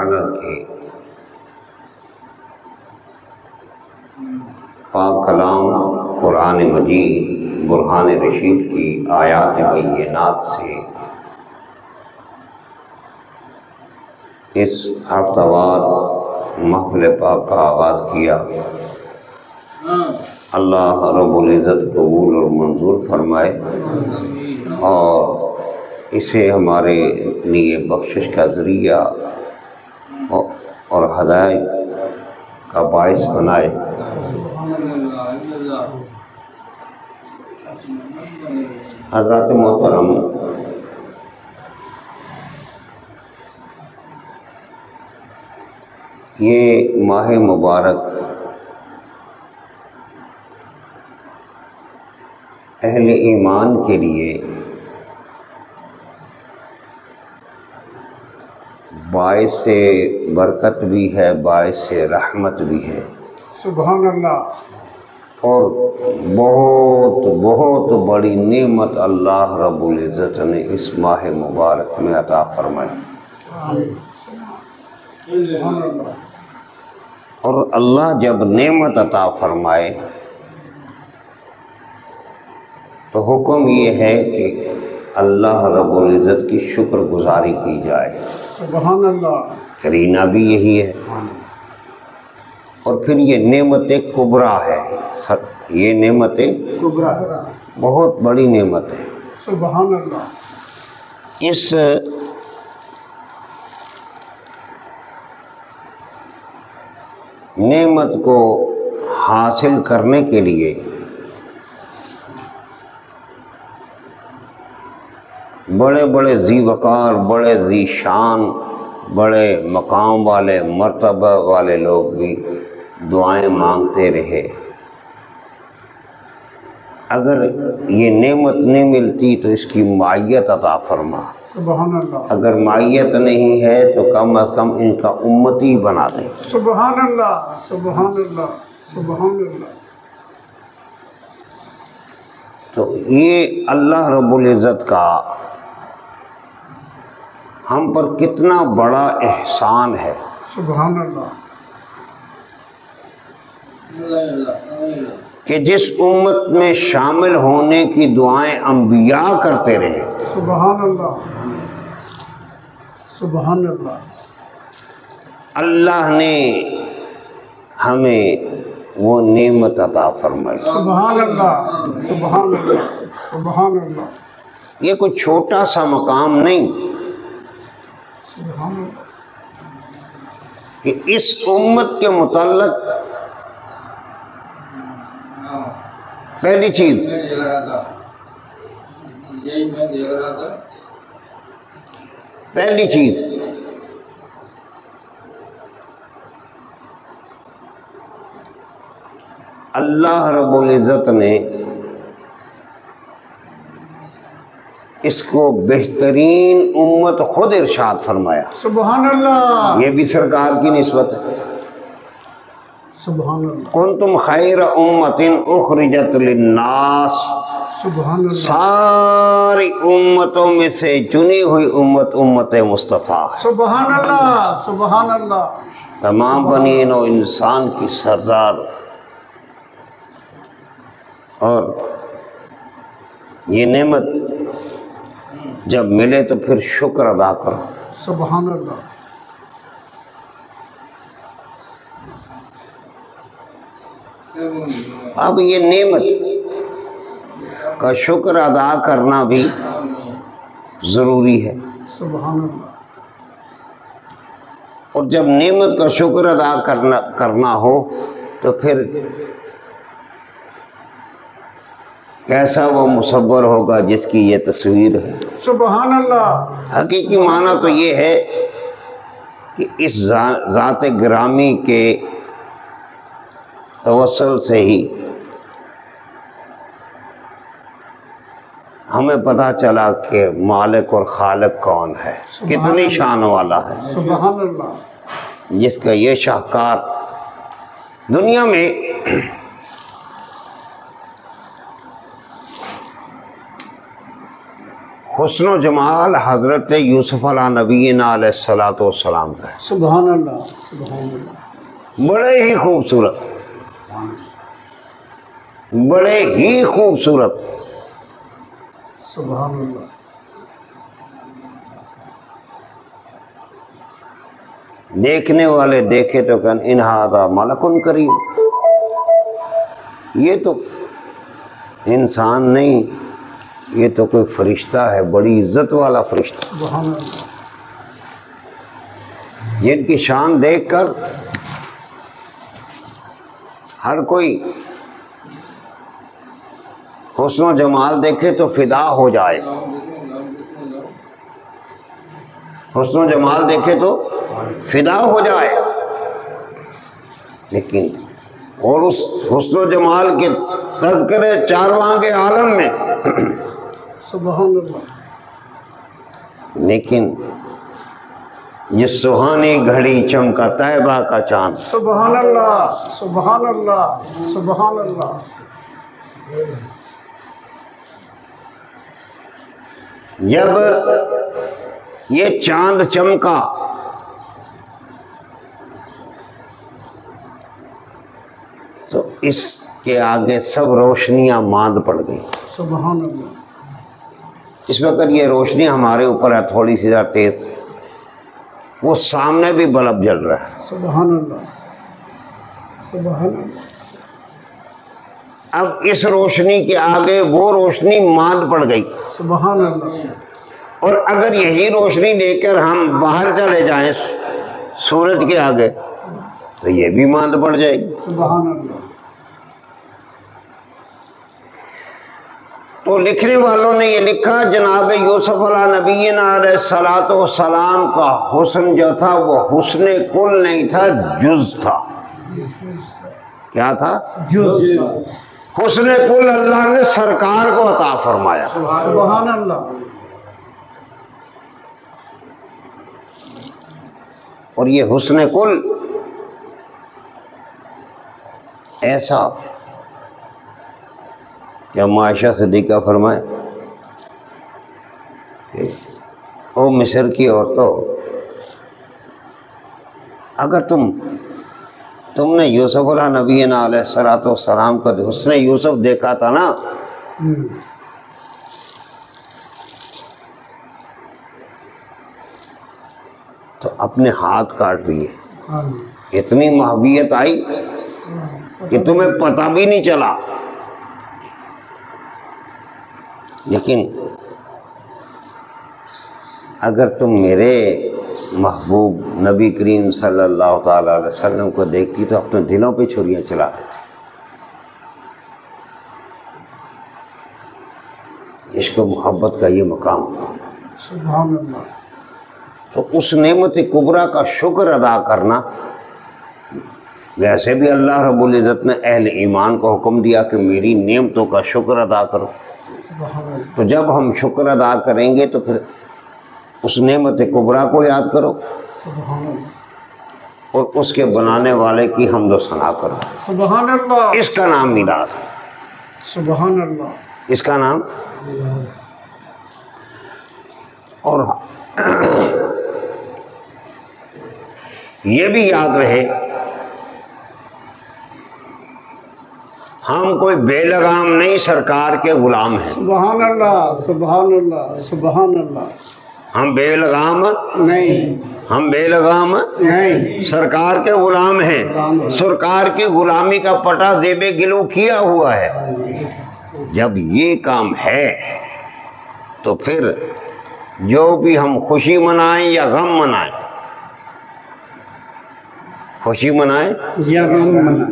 تعالیٰ کے پاک کلام قرآن مجید برہان رشید کی آیات بینات سے اس ہفتہ وار محفل پاک کا آغاز کیا۔ اللہ رب العزت قبول اور منظور فرمائے اور اسے ہمارے لیے بخشش کا ذریعہ اور ہدایت کا باعث بنائے۔ حضرات محترم، یہ ماہ مبارک اہل ایمان کے لیے باعث برکت بھی ہے، باعث رحمت بھی ہے۔ سبحان اللہ۔ اور بہت بہت بڑی نعمت اللہ رب العزت نے اس ماہ مبارک میں عطا فرمائی۔ اور اللہ جب نعمت عطا فرمائے تو حکم یہ ہے کہ اللہ رب العزت کی شکر گزاری کی جائے۔ سبحان اللہ۔ کرینہ بھی یہی ہے۔ اور پھر یہ نعمت کبریٰ ہے، یہ نعمت کبریٰ بہت بڑی نعمت ہے۔ سبحان اللہ۔ اس نعمت کو حاصل کرنے کے لیے بڑے بڑے ذی وقار، بڑے ذی شان، بڑے مقام والے، مرتبہ والے لوگ بھی دعائیں مانگتے رہے۔ اگر یہ نعمت نہیں ملتی تو اس کی معیت عطا فرما۔ سبحان اللہ۔ اگر معیت نہیں ہے تو کم از کم ان کا امتی بنا دے۔ سبحان اللہ، سبحان اللہ، سبحان اللہ۔ تو یہ اللہ رب العزت کا ہم پر کتنا بڑا احسان ہے۔ سبحان اللہ۔ کہ جس امت میں شامل ہونے کی دعائیں انبیاء کرتے رہے۔ سبحان اللہ، سبحان اللہ۔ اللہ نے ہمیں وہ نعمت عطا فرمائی۔ سبحان اللہ، سبحان اللہ، سبحان اللہ۔ یہ کوئی چھوٹا سا مقام نہیں سبحان اللہ۔ کہ اس امت کے متعلق پہلی چیز اللہ رب العزت نے اس کو بہترین امت خود ارشاد فرمایا۔ سبحان اللہ۔ یہ بھی سرکار کی نسبت ہے۔ سبحان اللہ۔ کنتم خیر امت اخرجت للناس، سبحان اللہ۔ ساری امتوں میں سے چنی ہوئی امت امت مصطفیٰ ہے۔ سبحان اللہ، سبحان اللہ۔ تمام بنی نوع انسان کی سردار۔ اور یہ نعمت جب ملے تو پھر شکر ادا کرو۔ سبحان اللہ۔ اب یہ نعمت کا شکر ادا کرنا بھی ضروری ہے۔ سبحان اللہ۔ اور جب نعمت کا شکر ادا کرنا ہو تو پھر کیسا وہ مصور ہوگا جس کی یہ تصویر ہے۔ سبحان اللہ۔ حقیقی معنی تو یہ ہے کہ اس ذات گرامی کے توسل سے ہی ہمیں پتہ چلا کہ مالک اور خالق کون ہے، کتنی شان والا ہے، سبحان اللہ۔ جس کا یہ شاہکار دنیا میں حسن و جمال حضرت یوسف علیہ نبینا علیہ الصلوۃ والسلام کا ہے، سبحان اللہ سبحان اللہ بڑے ہی خوبصورت، بڑے ہی خوبصورت۔ سبحان اللہ دیکھنے والے دیکھے تو کہن ان ھذا ملک کریم، یہ تو انسان نہیں، یہ تو کوئی فرشتہ ہے، بڑی عزت والا فرشتہ، سبحان اللہ جن کی شان دیکھ کر ہر کوئی حسن و جمال دیکھے تو فدا ہو جائے، حسن و جمال دیکھے تو فدا ہو جائے، لیکن اور اس حسن و جمال کے تذکرے چارواں کے عالم میں، سبحان اللہ لیکن یہ سہانی گھڑی چمکا طیبہ کا چاند، سبحان اللہ سبحان اللہ سبحان اللہ جب یہ چاند چمکا تو اس کے آگے سب روشنیاں ماند پڑ گئی۔ سبحان اللہ اس وقت یہ روشنی ہمارے اوپر ہے تھوڑی سی زیادہ تیز، وہ سامنے بھی بلب جل رہا ہے۔ سبحان اللہ سبحان اللہ اب اس روشنی کے آگے وہ روشنی ماند پڑ گئی، سبحان اللہ اور اگر یہی روشنی لے کر ہم باہر چلے جائیں سورج کے آگے تو یہ بھی ماند پڑ جائے گی۔ سبحان اللہ تو لکھنے والوں نے یہ لکھا جناب یوسف علیہ نبینا علیہ الصلوۃ والسلام کا حسن جو تھا وہ حسن کل نہیں تھا، جز تھا۔ کیا تھا؟ جز حسن کل اللہ نے سرکار کو عطا فرمایا۔ سبحان اللہ اور یہ حسن کل ایسا کہ عائشہ صدیقہ فرمائے کہ او مصر کی عورتوں، اگر تم نے یوسف علیہ نبینا علیہ الصلوۃ والسلام کا حسن یوسف دیکھا تھا نا، تو اپنے ہاتھ کاٹ لیے، اتنی محبیت آئی کہ تمہیں پتہ بھی نہیں چلا۔ لیکن اگر تم میرے محبوب نبی کریم صلی اللہ تعالی علیہ وسلم کو دیکھتی تو اپنے دلوں پہ چھریاں چلا دیتی۔ عشق و محبت کا یہ مقام، سبحان اللہ تو اس نعمت کبریٰ کا شکر ادا کرنا، ویسے بھی اللہ رب العزت نے اہل ایمان کو حکم دیا کہ میری نعمتوں کا شکر ادا کرو، سبحان اللہ تو جب ہم شکر ادا کریں گے تو پھر اس نعمت کبریٰ کو یاد کرو سبحان اللہ اور اس کے بنانے والے کی حمد و ثنا کرو۔ سبحان اللہ اس کا نام میلاد، سبحان اللہ اس کا نام۔ اور یہ بھی یاد رہے ہم کوئی بے لگام نہیں، سرکار کے غلام ہیں۔ سبحان اللہ سبحان اللہ سبحان اللہ ہم بے لگام نہیں ہم بے لگام نہیں سرکار کے غلام ہیں۔ سرکار کی غلامی کا پٹا زیب گلو کیا ہوا ہے۔ جب یہ کام ہے تو پھر جو بھی ہم خوشی منائیں یا غم منائیں، خوشی منائیں یا غم منا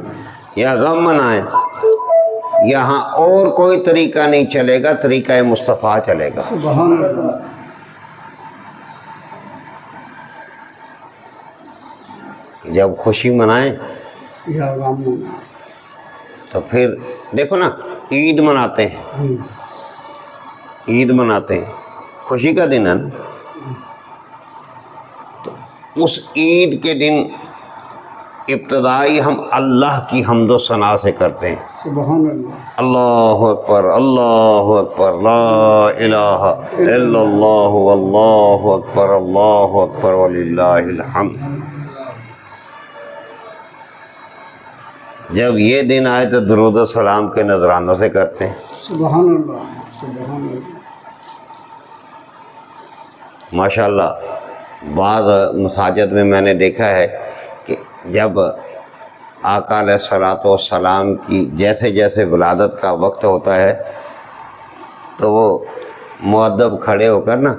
یا غم منائیں، یہاں اور کوئی طریقہ نہیں چلے گا، طریقہ مصطفیٰ چلے گا۔ سبحان اللہ جب خوشی منائیں یا غم منا تو پھر دیکھو نا، عید مناتے ہیں، عید مناتے ہیں، خوشی کا دن ہے نا، تو اس عید کے دن ابتدائی ہم اللہ کی حمد و ثنا سے کرتے ہیں. سبحان اللہ. اللہ اکبر اللہ اکبر لا الہ الا اللہ واللہ اکبر وللہ الحمد. جب یہ دن آئے تو درود و سلام کے نذرانوں سے کرتے ہیں. سبحان اللہ. سبحان اللہ. ماشاءاللہ بعض مساجد میں میں نے دیکھا ہے کہ جب آقا علیہ الصلوۃ والسلام کی جیسے جیسے ولادت کا وقت ہوتا ہے تو وہ مؤدب کھڑے ہو کر نا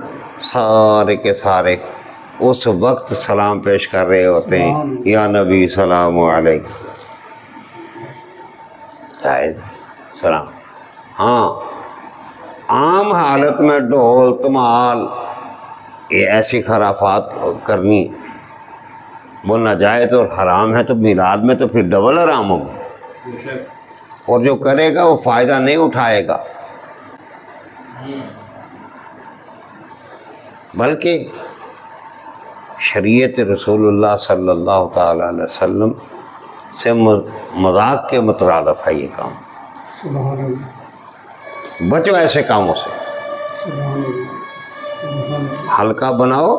سارے کے سارے اس وقت سلام پیش کر رہے ہوتے ہیں. یا نبی سلام علیکم. جائز سلام. ہاں عام حالت میں ڈھول تمال یہ ایسی خرافات کرنی وہ ناجائز اور حرام ہے، تو میلاد میں تو پھر ڈبل حرام ہوگا، اور جو کرے گا وہ فائدہ نہیں اٹھائے گا. بلکہ شریعت رسول اللہ صلی اللہ تعالیٰ علیہ وسلم سے مذاق کے مترادف ہے یہ کام. سبحان اللہ. بچو ایسے کاموں سے. سبحان اللہ. سبحان اللہ. ہلکا بناؤ.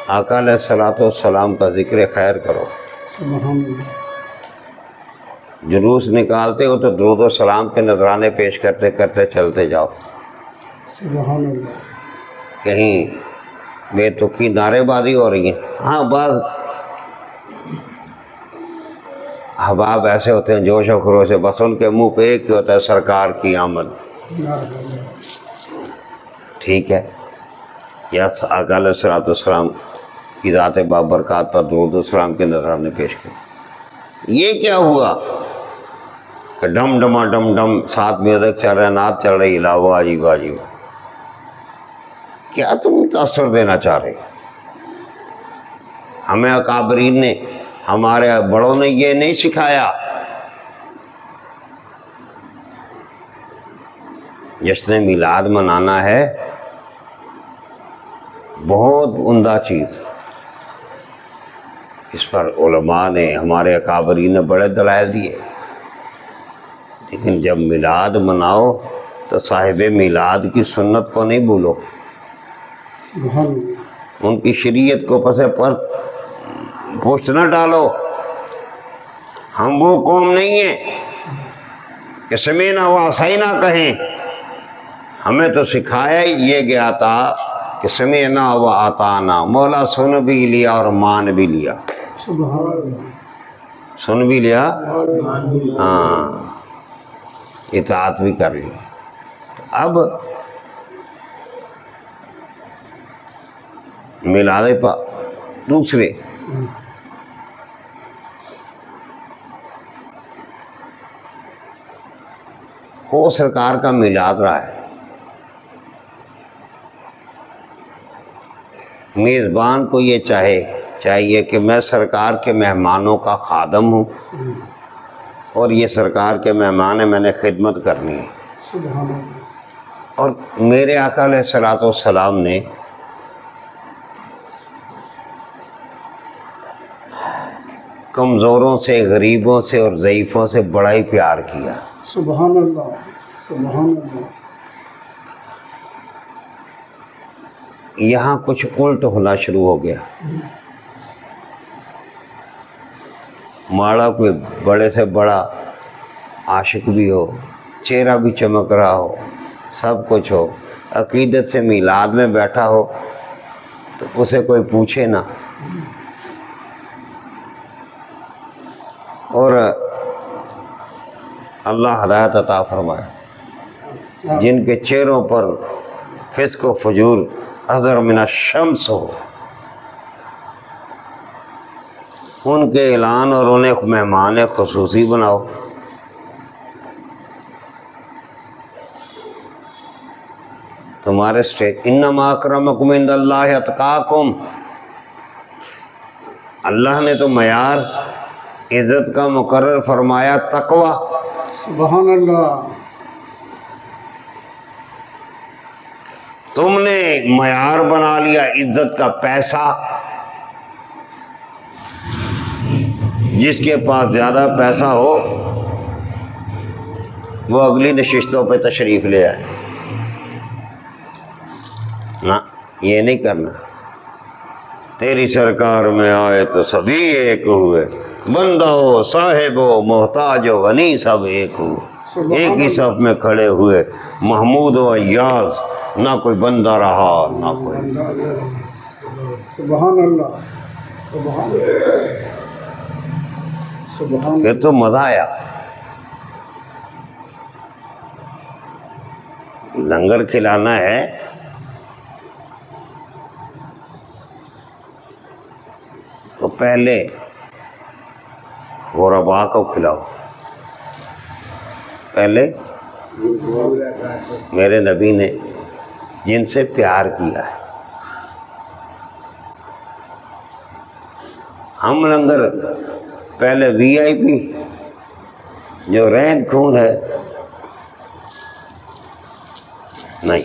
آقا علیہ الصلوۃ والسلام کا ذکر خیر کرو. سبحان اللہ. جلوس نکالتے ہو تو درود و سلام کے نذرانے پیش کرتے کرتے چلتے جاؤ. سبحان اللہ. کہیں بے تکی نعرے بازی ہو رہی ہیں. ہاں بعض احباب ایسے ہوتے ہیں جوش و خروش سے، بس ان کے منہ پہ ایک ہی ہوتا ہے سرکار کی آمد. ٹھیک ہے، یا آقا علیہ الصلوۃ والسلام کی ذات بابرکات پر درود و سلام کے نذرانے پیش کریں. یہ کیا ہوا کہ ڈم ڈما ڈم ڈم ساتھ میوزک چل رہا ہے، نعت چل رہی، لاو عجیب عجیب. کیا تم تاثر دینا چاہ رہے؟ ہمیں اکابرین نے، ہمارے بڑوں نے یہ نہیں سکھایا. جشن میلاد منانا ہے بہت عمدہ چیز. اس پر علماء نے، ہمارے اکابرین نے بڑے دلائل دیے. لیکن جب میلاد مناؤ تو صاحب میلاد کی سنت کو نہیں بھولو، سبحان اللہ. ان کی شریعت کو پس پر پوچھ نہ ڈالو. ہم وہ قوم نہیں ہیں کہ سمینا و عصینا کہیں. ہمیں تو سکھایا ہی یہ گیا تھا کہ سمینا و اطعنا، مولا سن بھی لیا اور مان بھی لیا. سبحان اللہ. سن بھی لیا، ہاں اطاعت بھی کر لی. اب میلاد پا دوسرے وہ سرکار کا میلاد رہا ہے. میزبان کو یہ چاہیے کہ میں سرکار کے مہمانوں کا خادم ہوں، اور یہ سرکار کے مہمان ہیں، میں نے خدمت کرنی ہے. سبحان اللہ. اور میرے آقا علیہ الصلوۃ والسلام نے کمزوروں سے، غریبوں سے اور ضعیفوں سے بڑا ہی پیار کیا. سبحان اللہ. سبحان اللہ. یہاں کچھ الٹ ہونا شروع ہو گیا. ماڑا کوئی بڑے سے بڑا عاشق بھی ہو، چہرہ بھی چمک رہا ہو، سب کچھ ہو، عقیدت سے میلاد میں بیٹھا ہو تو اسے کوئی پوچھے نہ. اور اللہ ہدایت عطا فرمائے جن کے چہروں پر فسق و فجور اظہر من الشمس ہو، ان کے اعلان اور انہیں مہمان خصوصی بناؤ. تمہارے اسٹیج انما اکرمکم عند اللہ اتقاکم. اللہ نے تو معیار عزت کا مقرر فرمایا تقوی. سبحان اللہ. تم نے معیار بنا لیا عزت کا پیسہ. جس کے پاس زیادہ پیسہ ہو وہ اگلی نشستوں پہ تشریف لے آئے. نہ یہ نہیں کرنا. تیری سرکار میں آئے تو سبھی ایک ہوئے، بندہ ہو صاحب ہو محتاج ہو غنی سب ایک ہوئے، ایک ہی صف میں کھڑے ہوئے. محمود و ایاز، نہ کوئی بندہ رہا نہ کوئی. سبحان اللہ، سبحان اللہ، سبحان. پھر تو مزہ آیا. لنگر کھلانا ہے تو پہلے غربا کو کھلاؤ. پہلے میرے نبی نے جن سے پیار کیا ہے. ہم لنگر پہلے وی آئی پی جو رین خون ہے نہیں.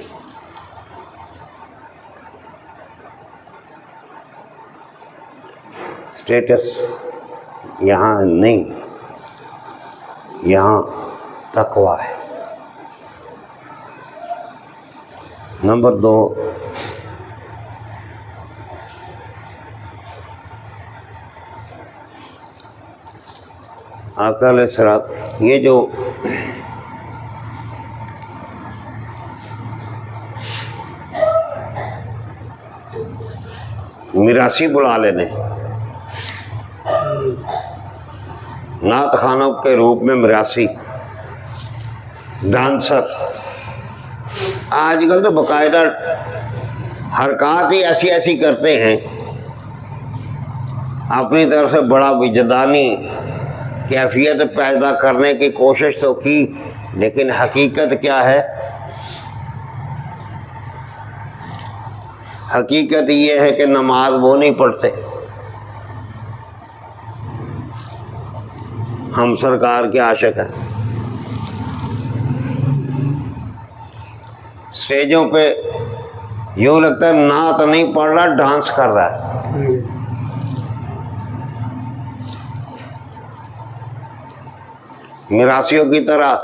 اسٹیٹس یہاں نہیں، یہاں تقویٰ ہے. نمبر 2، آقا علیہ الصلوۃ، یہ جو میراثی بلا لینے، نعت خوانوں کے روپ میں میراثی، ڈانسر، آج کل تو باقاعدہ حرکات ہی ایسی ایسی کرتے ہیں. اپنی طرف سے بڑا وجدانی کیفیت پیدا کرنے کی کوشش تو کی، لیکن حقیقت کیا ہے؟ حقیقت یہ ہے کہ نماز وہ نہیں پڑھتے. ہم سرکار کے عاشق ہیں. اسٹیجوں پہ یوں لگتا ہے نعت نہیں پڑھ رہا، ڈانس کر رہا ہے. میراثیوں کی طرح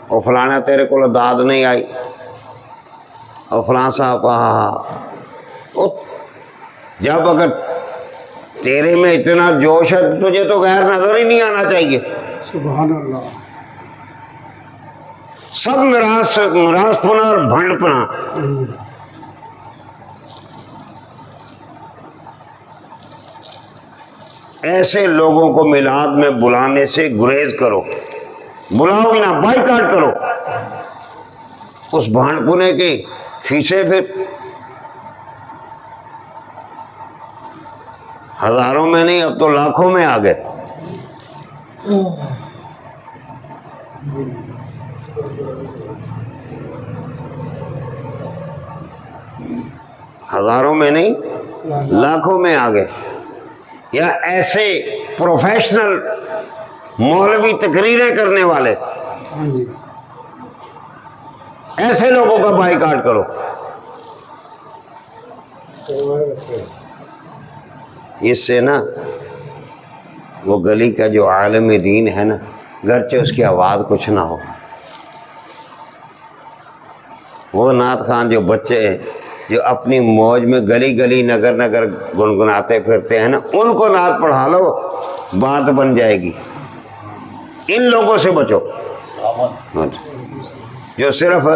وہ فلانا تیرے کو داد نہیں آئی، اور فلاں صاحب جب اگر تیرے میں اتنا جوش ہے تجھے تو غیر نظر ہی نہیں آنا چاہیے. سبحان اللہ. سب میراث پنا اور بھنڈ پنا. ایسے لوگوں کو میلاد میں بلانے سے گریز کرو. بلاؤ گی نا، بائیکاٹ کرو. اس بھانڈ پنے کی فیسیں پھر ہزاروں میں نہیں، اب تو لاکھوں میں آ گئے. ہزاروں میں نہیں، لاکھوں میں آ گئے. یا ایسے پروفیشنل مولوی تقریریں کرنے والے، ایسے لوگوں کا بائیکاٹ کرو. اس سے نا وہ گلی کا جو عالم دین ہے نا، گرچہ اس کی آواز کچھ نہ ہو، وہ نعت خان جو بچے ہیں جو اپنی موج میں گلی گلی نگر نگر گنگناتے پھرتے ہیں نا، ان کو نعت پڑھا لو، بات بن جائے گی. ان لوگوں سے بچو جو صرف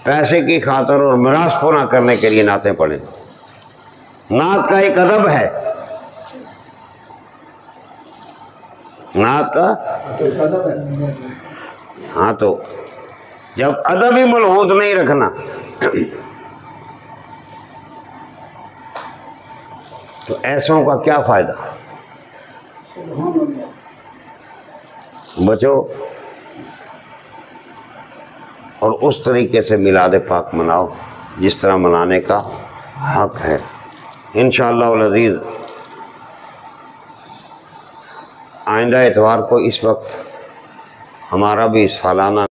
پیسے کی خاطر اور میراث پونا کرنے کے لیے نعتیں پڑھیں. نعت کا ایک ادب ہے، نعت کا. ہاں تو جب ادب ہی ملحوظ نہیں رکھنا تو ایسوں کا کیا فائدہ. بچو اور اس طریقے سے میلاد پاک مناؤ جس طرح منانے کا حق ہے. انشاءاللہ العزیز آئندہ اتوار کو اس وقت ہمارا بھی سالانہ